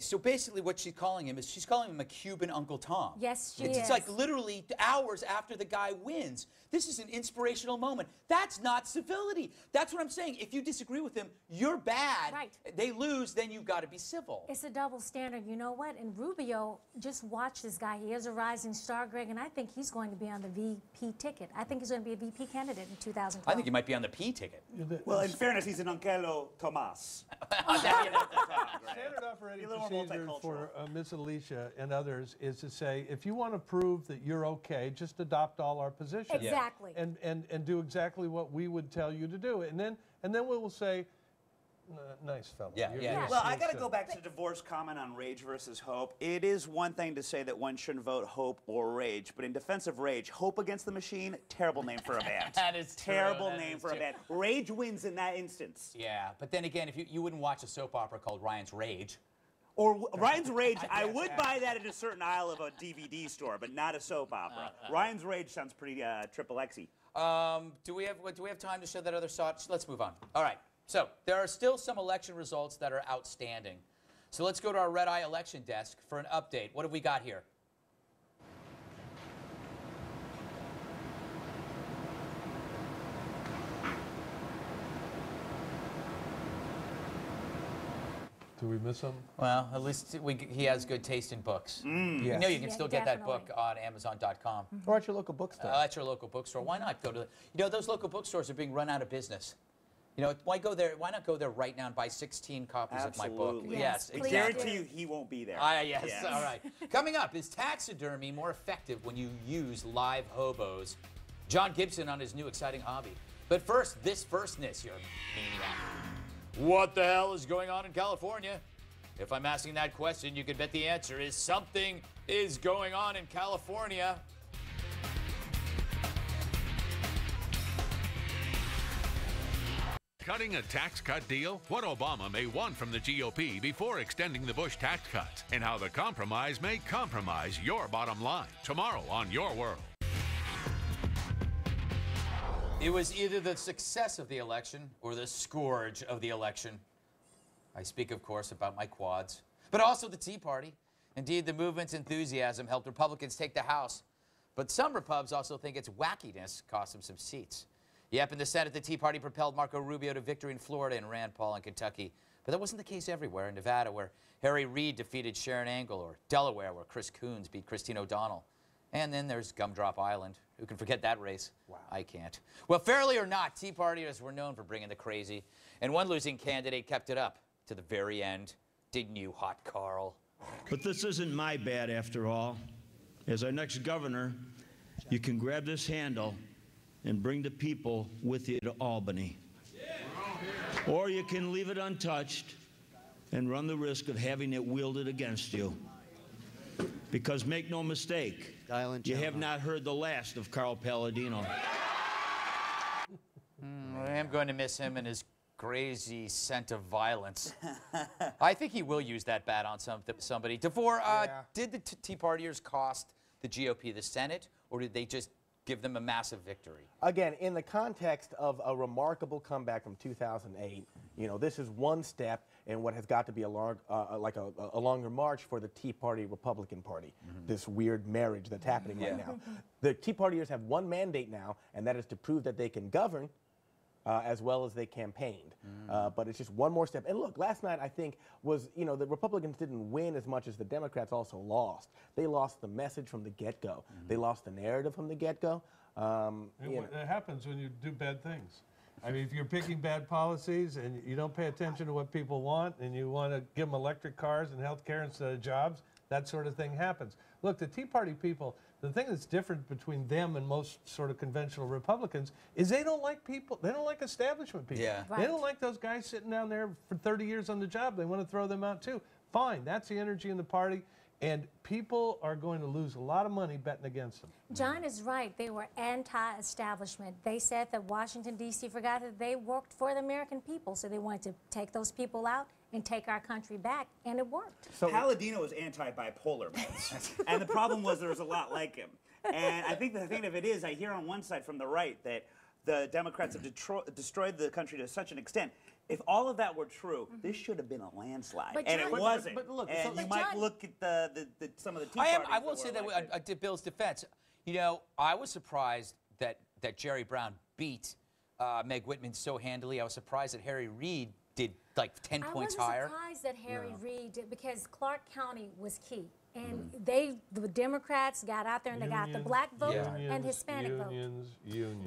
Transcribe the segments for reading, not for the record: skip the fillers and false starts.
so basically what she's calling him is she's calling him a Cuban Uncle Tom. Yes, she is. It's like literally hours after the guy wins. This is an inspirational moment. That's not civility. That's what I'm saying. If you disagree with him, you're bad. Right. They lose, then you've got to be civil. It's a double standard. You know what? And Rubio, just watch this guy. He is a rising star, Greg, and I think he's going to be on the VP ticket. I think he's going to be a VP candidate in 2012. I think he might be on the P ticket. Well, in fairness, he's an Uncle Tomas. Standard operating procedure for Ms. Alicia and others is to say, if you want to prove that you're okay, just adopt all our positions. Exactly. And do exactly what we would tell you to do. And then we will say, nice fellow. Yeah. Well, I got to go back to Devore's comment on rage versus hope. It is one thing to say that one shouldn't vote hope or rage, but in defense of rage, hope against the machine, terrible name for a band. That is terrible name for a band. Rage wins in that instance. Yeah, but then again, if you wouldn't watch a soap opera called Ryan's Rage. Or Ryan's Rage, I would buy that at a certain aisle of a DVD store, but not a soap opera. Ryan's Rage sounds pretty triple X-y. Do we have time to show that other shot? Let's move on. All right. So there are still some election results that are outstanding. So let's go to our Red Eye election desk for an update. What have we got here? Do we miss something? Well, at least he has good taste in books. Yes. You know you can still get that definitely. book on Amazon.com. Or at your local bookstore. At your local bookstore. Why not go to the, you know, those local bookstores are being run out of business. You know, why go there? Why not go there right now and buy 16 copies of my book? Absolutely. Yes, Yes, please exactly. Guarantee you he won't be there. Yes, all right. Coming up, is taxidermy more effective when you use live hobos? John Gibson on his new exciting hobby. But first, this firstness, you maniac. What the hell is going on in California? If I'm asking that question, you can bet the answer is something is going on in California. Cutting a tax cut deal? What Obama may want from the GOP before extending the Bush tax cuts, and how the compromise may compromise your bottom line. Tomorrow on Your World. It was either the success of the election or the scourge of the election. I speak, of course, about my quads, but also the Tea Party. Indeed, the movement's enthusiasm helped Republicans take the House. But some Repubs also think its wackiness cost them some seats. Yep, in the Senate, the Tea Party propelled Marco Rubio to victory in Florida and Rand Paul in Kentucky. But that wasn't the case everywhere. In Nevada, where Harry Reid defeated Sharon Angle, or Delaware, where Chris Coons beat Christine O'Donnell. And then there's Gumdrop Island. Who can forget that race? Wow. I can't. Well, fairly or not, Tea Partiers were known for bringing the crazy. And one losing candidate kept it up to the very end. Didn't you, Hot Carl? But this isn't my bad after all. As our next governor, you can grab this handle and bring the people with you to Albany. Or you can leave it untouched and run the risk of having it wielded against you. Because make no mistake, you have not heard the last of Carl Palladino. I am going to miss him and his crazy scent of violence. I think he will use that bat on somebody. Devore, did the Tea Partiers cost the GOP the Senate, or did they just give them a massive victory? Again, in the context of a remarkable comeback from 2008, you know, this is one step in what has got to be a longer march for the Tea Party Republican Party. This weird marriage that's happening right now. The Tea Partiers have one mandate now, and that is to prove that they can govern as well as they campaigned. But it's just one more step. And look, last night I think was, you know, the Republicans didn't win as much as the Democrats also lost. They lost the message from the get-go. They lost the narrative from the get-go. It happens when you do bad things. I mean, if you're picking bad policies and you don't pay attention to what people want and you want to give them electric cars and health care instead of jobs, that sort of thing happens. Look, the Tea Party people, the thing that's different between them and most sort of conventional Republicans is they don't like people. They don't like establishment people. Yeah. They don't like those guys sitting down there for 30 years on the job. They want to throw them out too. Fine, that's the energy in the party. And people are going to lose a lot of money betting against them. John is right. They were anti-establishment. They said that Washington, D.C. forgot that they worked for the American people, so they wanted to take those people out and take our country back, and it worked. So Palladino was anti-bipolar meds, and the problem was there was a lot like him. And I think the thing of it is, I hear on one side from the right that the Democrats have destroyed the country to such an extent. If all of that were true, this should have been a landslide, But and John- it wasn't. but look, and so- you But might John- look at some of the Tea I Parties will that say were that elected. to Bill's defense, you know, I was surprised that Jerry Brown beat Meg Whitman so handily. I was surprised that Harry Reid did like 10 I points wasn't higher. surprised that Harry Reid did, because Clark County was key. And the Democrats got out there and they got the black vote and Hispanic vote. Unions.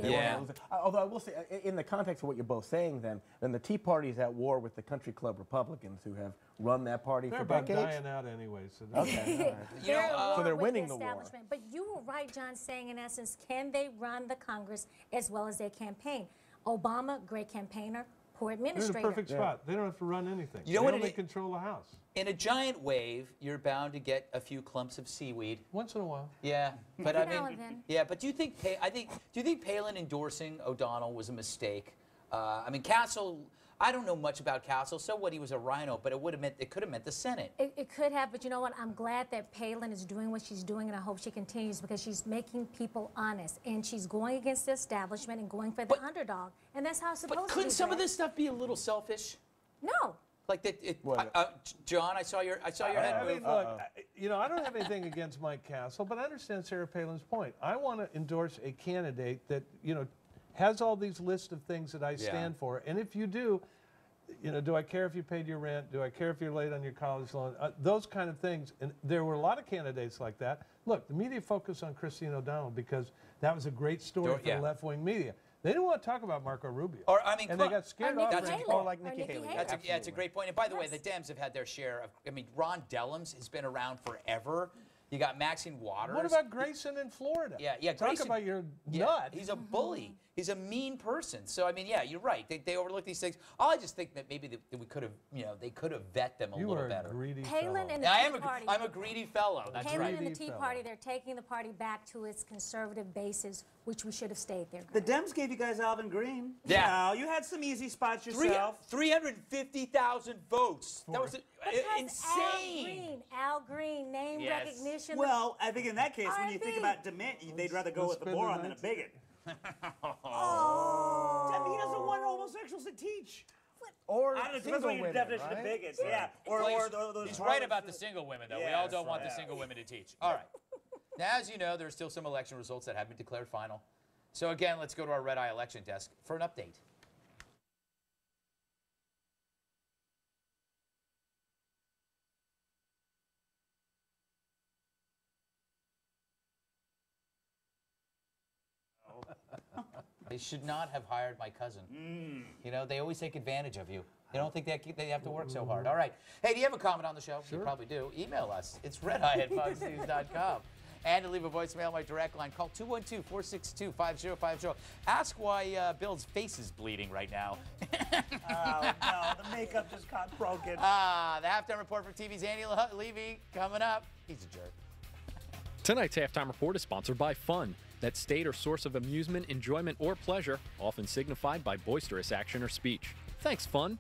Yeah. Although I will say, in the context of what you're both saying, then the Tea Party is at war with the country club Republicans who have run that party They're for about decades. dying out anyway. So that's Okay, all right. You know, They're at war So they're with winning the the war. establishment. But you were right, John, saying in essence, can they run the Congress as well as they campaign? Obama, great campaigner, poor they're in a administrator. perfect spot. They don't have to run anything. You know they what only it- control the House. in a giant wave, you're bound to get a few clumps of seaweed. Once in a while. Yeah, but Every I now mean, and then. yeah. But do you think do you think Palin endorsing O'Donnell was a mistake? I mean, Castle. I don't know much about Castle. So what? He was a rhino, but it could have meant the Senate. It could have, but you know what? I'm glad that Palin is doing what she's doing, and I hope she continues, because she's making people honest, and she's going against the establishment and going for the underdog, and that's how it's supposed But to be. couldn't some of Brett. this stuff be a little selfish? No. Like that. What? John, I saw your head I move. mean, look, you know, I don't have anything against Mike Castle, but I understand Sarah Palin's point. I want to endorse a candidate that, you know, has all these lists of things that I stand for. And if you do, you know, do I care if you paid your rent? Do I care if you're late on your college loan? Those kind of things. And there were a lot of candidates like that. Look, the media focused on Christine O'Donnell because that was a great story for the left-wing media. They didn't want to talk about Marco Rubio. Or, I mean, and they got scared Or off. Nikki That's Haley. more like Or Nikki Haley. That's Absolutely. a great point. And by the way, the Dems have had their share of. I mean, Ron Dellums has been around forever. You got Maxine Waters. What about Grayson in Florida? Yeah. Talk Grayson, about your yeah, nut. He's a bully. He's a mean person. So I mean, yeah, you're right. They overlook these things. I just think that maybe that we could have, you know, they could have vet them a You little are better. a greedy Palin fellow. and the Now, Tea Party. I'm a greedy fellow. That's Palin right. and the Greedy Tea fellow. Party, they're taking the party back to its conservative basis, which we should have stayed there. The Dems gave you guys Alvin Green. Yeah. You had some easy spots yourself. 350,000 votes. That was Because insane. Al Green, name Yes. recognition. Well, I think in that case, when you think R&B. about dement, they'd rather go let's with the spend the moron than a night. bigot. I mean, he doesn't want homosexuals to teach. Or I don't know, depends single on your women, definition right? of bigots. Yeah. Well, Or those he's right about the harlots. single women, though. We all Yes, don't want the yeah. single women to teach. All right. Now, as you know, there are still some election results that haven't been declared final. So again, let's go to our red-eye election desk for an update. They should not have hired my cousin. You know, they always take advantage of you. They don't think they have to work so hard. All right. Hey, do you have a comment on the show? You probably do. Email us. It's redeye@foxnews.com. And to leave a voicemail, my direct line, call 212-462-5050. Ask why Bill's face is bleeding right now. Oh, no, the makeup just got broken. The halftime report from TV's Andy Levy coming up. He's a jerk. Tonight's halftime report is sponsored by Fun, that state or source of amusement, enjoyment, or pleasure, often signified by boisterous action or speech. Thanks, Fun.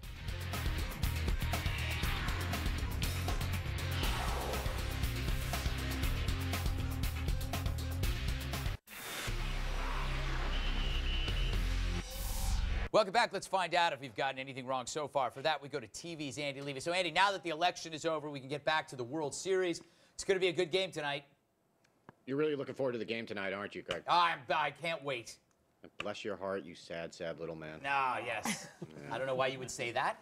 Welcome back. Let's find out if we've gotten anything wrong so far. For that, we go to TV's Andy Levy. So, Andy, now that the election is over, we can get back to the World Series. It's going to be a good game tonight. You're really looking forward to the game tonight, aren't you, Greg? I can't wait. Bless your heart, you sad, sad little man. Yes. I don't know why you would say that.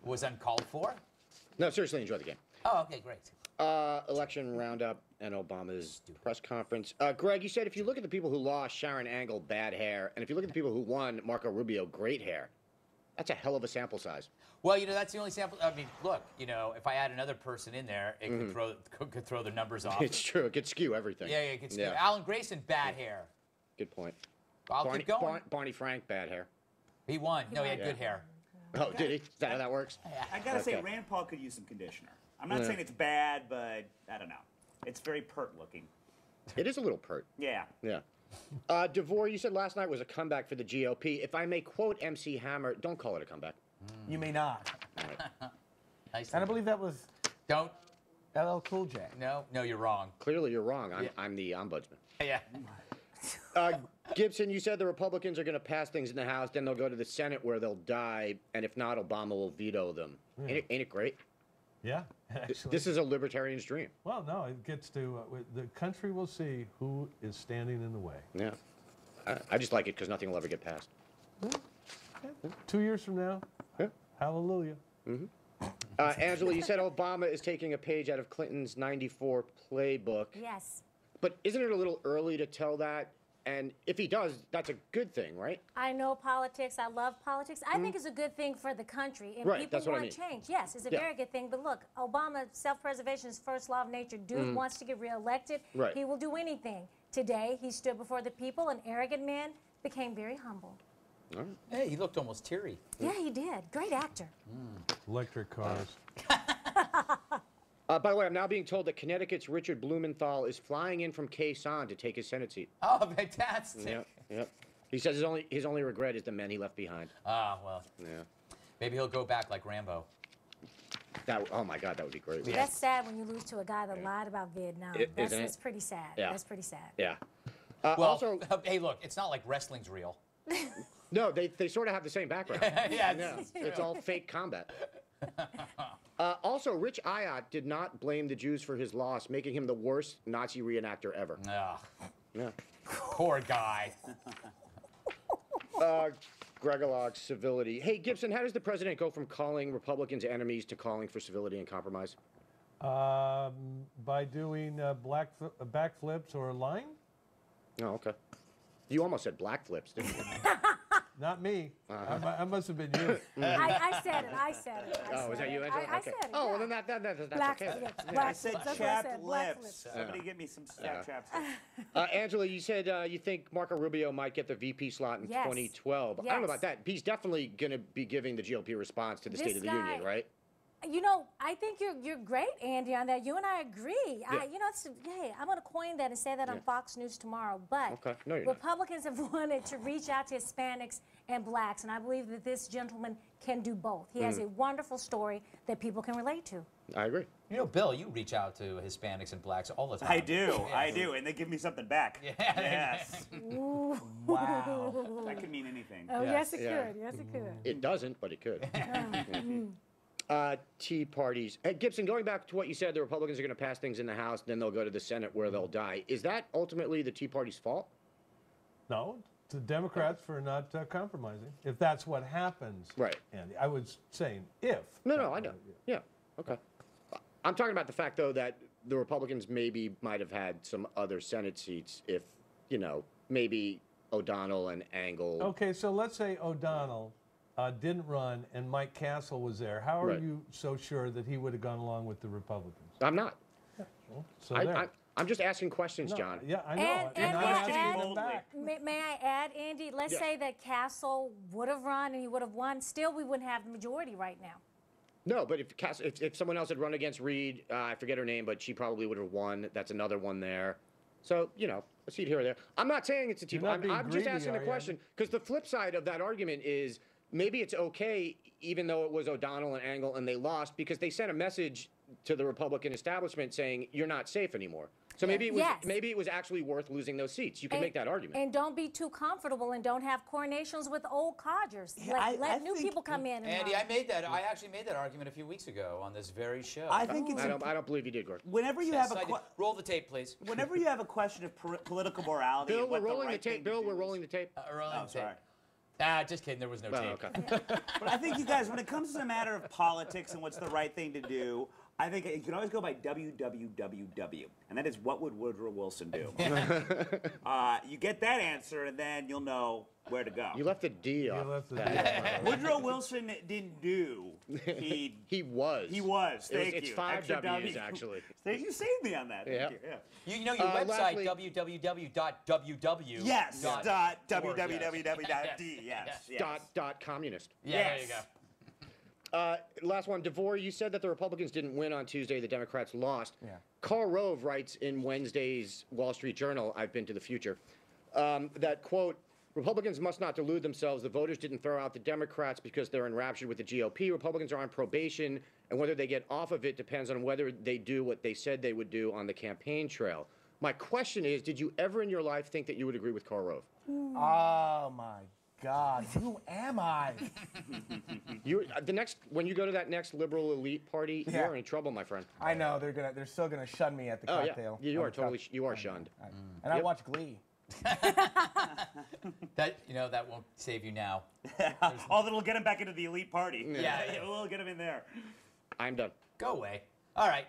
Was uncalled for. No, seriously, enjoy the game. Oh, okay, great. Election roundup and Obama's press conference. Greg, you said if you look at the people who lost, Sharon Angle, bad hair, and if you look at the people who won, Marco Rubio, great hair. That's a hell of a sample size. Well, you know, that's the only sample. I mean, look, you know, if I add another person in there, it could throw the numbers off. It's true. It could skew everything. Yeah, it could skew. Yeah. Alan Grayson, bad hair. Good point. I'll keep going. Barney Frank, bad hair. He won. No, he had good hair. Oh, did he? Is that how that works? I gotta say, Okay. Rand Paul could use some conditioner. I'm not saying it's bad, but I don't know. It's very pert looking. It is a little pert. Yeah. Yeah. Devore, you said last night was a comeback for the GOP. If I may quote MC Hammer, don't call it a comeback. You may not. Nice. And I believe that was Don't. LL Cool J. No, you're wrong. Clearly, you're wrong. I'm the ombudsman. Yeah. Gibson, you said the Republicans are going to pass things in the House, then they'll go to the Senate where they'll die, and if not, Obama will veto them. Ain't it great? Yeah, actually. This is a libertarian's dream. Well, no, it gets to the country will see who is standing in the way. Yeah. I just like it because nothing will ever get passed. 2 years from now, hallelujah. Angela, you said Obama is taking a page out of Clinton's '94 playbook. Yes. But isn't it a little early to tell that? And if he does, that's a good thing, right? I know politics. I love politics. I think it's a good thing for the country. And Right, people that's what I want mean. change. Yes, it's a very good thing. But look, Obama, self-preservation is first law of nature. Dude wants to get reelected. Right. He will do anything. Today, he stood before the people, an arrogant man, became very humble. Hey, he looked almost teary. Yeah, he did. Great actor. Electric cars. By the way, I'm now being told that Connecticut's Richard Blumenthal is flying in from Quezon to take his Senate seat. Oh, fantastic. Yep. He says his only regret is the men he left behind. Ah, well, Yeah. maybe he'll go back like Rambo. Oh my God, that would be great. That's sad when you lose to a guy that lied about Vietnam. Isn't it? That's pretty sad. Yeah. That's pretty sad. Yeah. Well, Also, hey, look, it's not like wrestling's real. no, they sort of have the same background. Yeah, It's all fake combat. Also, Rich Ayotte did not blame the Jews for his loss, making him the worst Nazi reenactor ever. Ugh, Yeah. poor guy. Gregolog, civility. Hey, Gibson, how does the president go from calling Republicans enemies to calling for civility and compromise? By doing backflips or lying? Oh, okay. You almost said black flips, didn't you? Not me. I must have been you. I said it. I said it. Oh, was that you, Angela? I Okay. said it. Oh, well, yeah. then that's Black okay. flips. I Black said flips. That's what I chapped said. Black lips. flips. Somebody get me some chaps. Angela, you said you think Marco Rubio might get the VP slot in Yes. 2012. I don't know Yes. about that. He's definitely going to be giving the GOP response to the State This of the Union, guy- right? You know, I think you're great, Andy, on that. You and I agree. Yeah. Hey, I'm going to coin that and say that on Fox News tomorrow. But Okay. No, you're not. Republicans have wanted to reach out to Hispanics and blacks, and I believe that this gentleman can do both. He has a wonderful story that people can relate to. I agree. You know, Bill, you reach out to Hispanics and blacks all the time. I do, and they give me something back. Yes. Wow. That could mean anything. Oh, yes, it Yeah. could. Yes, it could. It doesn't, but it could. Tea parties. Hey, Gibson, going back to what you said, the Republicans are going to pass things in the House, then they'll go to the Senate where they'll die. Is that ultimately the Tea Party's fault? No, it's the Democrats for not compromising. If that's what happens. Right. Andy, I was saying if. No, I know. Yeah, okay. I'm talking about the fact, though, that the Republicans maybe might have had some other Senate seats if, maybe O'Donnell and Angle. Okay, so let's say O'Donnell didn't run and Mike Castle was there. How are Right. you so sure that he would have gone along with the Republicans? I'm not. So there. I'm just asking questions, No, John. Yeah, I know. And I'm may I asking add- them back. May I add, Andy? Let's Yeah. say that Castle would have run and he would have won. Still, we wouldn't have the majority right now. No, but if someone else had run against Reed, I forget her name, but she probably would have won. That's another one there. So, a seat here or there. I'm not saying it's a Tea You're not Party. being I'm just greedy, asking the are you? question because the flip side of that argument is maybe it's okay, even though it was O'Donnell and Angle and they lost, because they sent a message to the Republican establishment saying you're not safe anymore. So maybe it was actually worth losing those seats. You can make that argument. And don't be too comfortable and don't have coronations with old codgers. I Let new think- people come in. And Andy, run. I actually made that argument a few weeks ago on this very show. I think it's I don't believe you did, Gordon. whenever you Yes, have I did. Roll the tape, please. whenever you have a question of political morality. Bill, and we're what rolling the right thing tape. to Bill, do we're is- rolling the tape. Rolling Oh, the tape. sorry. Just kidding. There was no Oh, tape. okay. But I think you guys, when it comes to the matter of politics and what's the right thing to do, I think you can always go by WWWW, and that is what would Woodrow Wilson do? You get that answer, and then you'll know where to go. You left the D off. You left the Woodrow Wilson didn't do. He was. He was. Thank It's you. 5 Extra W's, W. actually. Thank you. Saved me on that. Thank Yeah. you. Yeah. You know your website, lastly- www.www. Yes. dot Dot org, www.d. Yes. yes. Dot communist. Yeah, Yes. there you go. Last one, Devore, you said that the Republicans didn't win on Tuesday, the Democrats lost. Yeah. Karl Rove writes in Wednesday's Wall Street Journal, I've been to the future, that, quote, Republicans must not delude themselves. The voters didn't throw out the Democrats because they're enraptured with the GOP. Republicans are on probation, and whether they get off of it depends on whether they do what they said they would do on the campaign trail. My question is, did you ever in your life think that you would agree with Karl Rove? Oh my God, who am I? When you go to that next liberal elite party, Yeah. you're in trouble, my friend. I know they're still gonna shun me at the Oh cocktail. yeah, you on are the cup. you are shunned. And I watch Glee. That won't save you now. Oh, that'll get him back into the elite party. Yeah. We'll get him in there. I'm done. Go away. All right.